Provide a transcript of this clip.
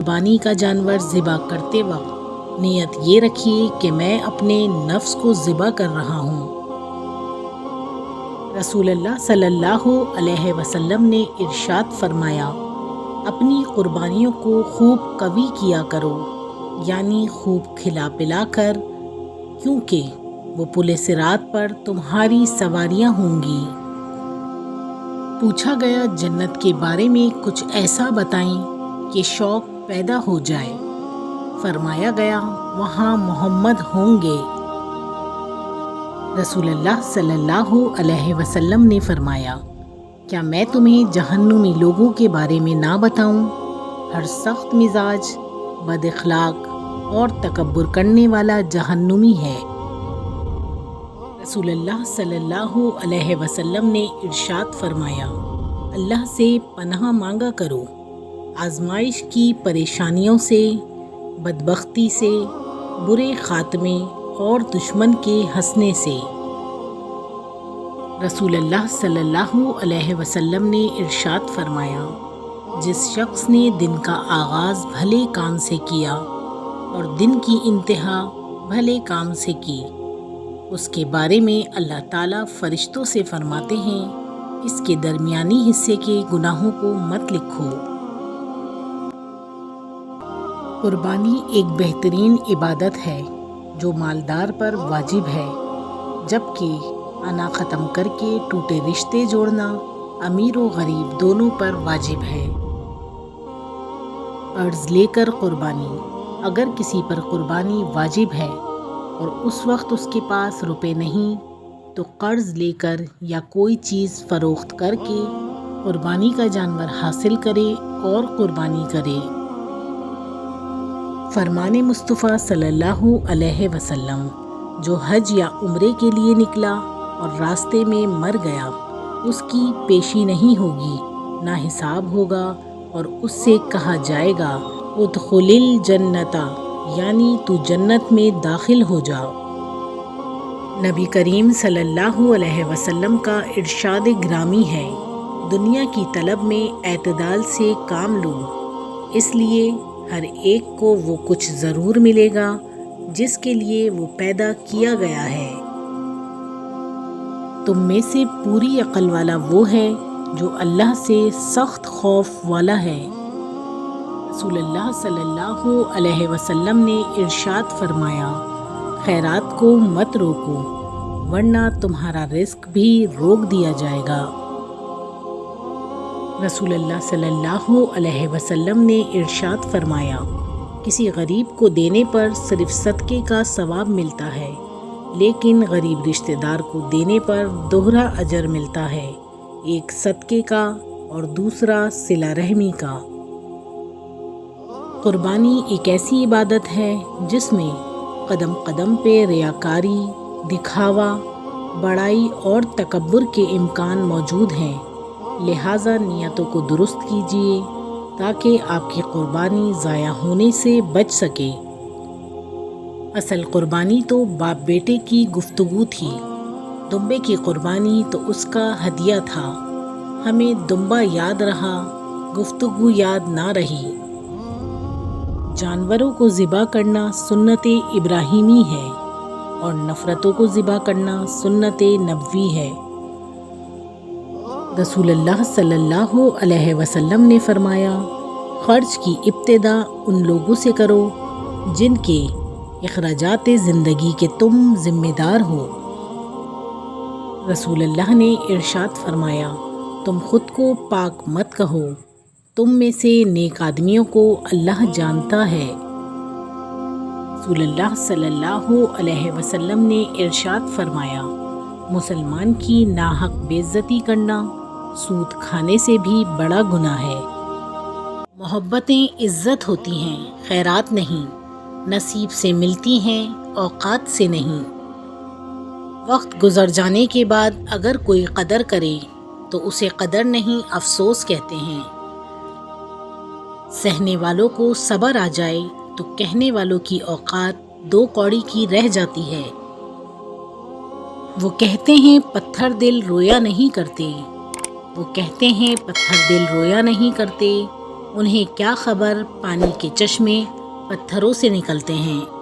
قربانی کا جانور ذبح کرتے وقت نیت یہ رکھیے کہ میں اپنے نفس کو ذبح کر رہا ہوں۔ رسول اللہ صلی اللہ علیہ وسلم نے ارشاد فرمایا، اپنی قربانیوں کو خوب قوی کیا کرو، یعنی خوب کھلا پلا کر، کیونکہ وہ پل صراط پر تمہاری سواریاں ہوں گی۔ پوچھا گیا جنت کے بارے میں کچھ ایسا بتائیں کہ شوق پیدا ہو جائے۔ فرمایا گیا، وہاں محمد ہوں گے۔ رسول اللہ صلی اللہ علیہ وسلم نے فرمایا، کیا میں تمہیں جہنمی لوگوں کے بارے میں نہ بتاؤں؟ ہر سخت مزاج، بد اخلاق اور تکبر کرنے والا جہنمی ہے۔ رسول اللہ صلی اللہ علیہ وسلم نے ارشاد فرمایا، اللہ سے پناہ مانگا کرو آزمائش کی پریشانیوں سے، بدبختی سے، برے خاتمے اور دشمن کے ہنسنے سے۔ رسول اللہ صلی اللہ علیہ وسلم نے ارشاد فرمایا، جس شخص نے دن کا آغاز بھلے کام سے کیا اور دن کی انتہا بھلے کام سے کی، اس کے بارے میں اللہ تعالیٰ فرشتوں سے فرماتے ہیں، اس کے درمیانی حصے کے گناہوں کو مت لکھو۔ قربانی ایک بہترین عبادت ہے جو مالدار پر واجب ہے، جبکہ انا ختم کر کے ٹوٹے رشتے جوڑنا امیر و غریب دونوں پر واجب ہے۔ قرض لے کر قربانی۔ اگر کسی پر قربانی واجب ہے اور اس وقت اس کے پاس روپے نہیں تو قرض لے کر یا کوئی چیز فروخت کر کے قربانی کا جانور حاصل کرے اور قربانی کرے۔ فرمان مصطفیٰ صلی اللہ علیہ وسلم، جو حج یا عمرے کے لیے نکلا اور راستے میں مر گیا، اس کی پیشی نہیں ہوگی، نہ حساب ہوگا، اور اس سے کہا جائے گا، ادخل الجنت، یعنی تو جنت میں داخل ہو جا۔ نبی کریم صلی اللہ علیہ وسلم کا ارشاد گرامی ہے، دنیا کی طلب میں اعتدال سے کام لو، اس لیے ہر ایک کو وہ کچھ ضرور ملے گا جس کے لیے وہ پیدا کیا گیا ہے۔ تم میں سے پوری عقل والا وہ ہے جو اللہ سے سخت خوف والا ہے۔ رسول اللہ صلی اللہ علیہ وسلم نے ارشاد فرمایا، خیرات کو مت روکو ورنہ تمہارا رزق بھی روک دیا جائے گا۔ رسول اللہ صلی اللہ علیہ وسلم نے ارشاد فرمایا، کسی غریب کو دینے پر صرف صدقے کا ثواب ملتا ہے، لیکن غریب رشتہ دار کو دینے پر دوہرا اجر ملتا ہے، ایک صدقے کا اور دوسرا صلہ رحمی کا۔ قربانی ایک ایسی عبادت ہے جس میں قدم قدم پہ ریاکاری، دکھاوا، بڑائی اور تکبر کے امکان موجود ہیں، لہٰذا نیتوں کو درست کیجیے تاکہ آپ کی قربانی ضائع ہونے سے بچ سکے۔ اصل قربانی تو باپ بیٹے کی گفتگو تھی، دمبے کی قربانی تو اس کا ہدیہ تھا، ہمیں دمبا یاد رہا، گفتگو یاد نہ رہی۔ جانوروں کو ذبح کرنا سنت ابراہیمی ہے اور نفرتوں کو ذبح کرنا سنت نبوی ہے۔ رسول اللہ صلی اللہ علیہ وسلم نے فرمایا، خرچ کی ابتدا ان لوگوں سے کرو جن کے اخراجات زندگی کے تم ذمہ دار ہو۔ رسول اللہ نے ارشاد فرمایا، تم خود کو پاک مت کہو، تم میں سے نیک آدمیوں کو اللہ جانتا ہے۔ رسول اللہ صلی اللہ علیہ وسلم نے ارشاد فرمایا، مسلمان کی ناحق بے عزتی کرنا سود کھانے سے بھی بڑا گناہ ہے۔ محبتیں عزت ہوتی ہیں، خیرات نہیں، نصیب سے ملتی ہیں، اوقات سے نہیں۔ وقت گزر جانے کے بعد اگر کوئی قدر کرے تو اسے قدر نہیں افسوس کہتے ہیں۔ سہنے والوں کو صبر آ جائے تو کہنے والوں کی اوقات 2 کوڑی کی رہ جاتی ہے۔ وہ کہتے ہیں پتھر دل رویا نہیں کرتے، وہ کہتے ہیں پتھر دل رویا نہیں کرتے، انہیں کیا خبر پانی کے چشمے پتھروں سے نکلتے ہیں۔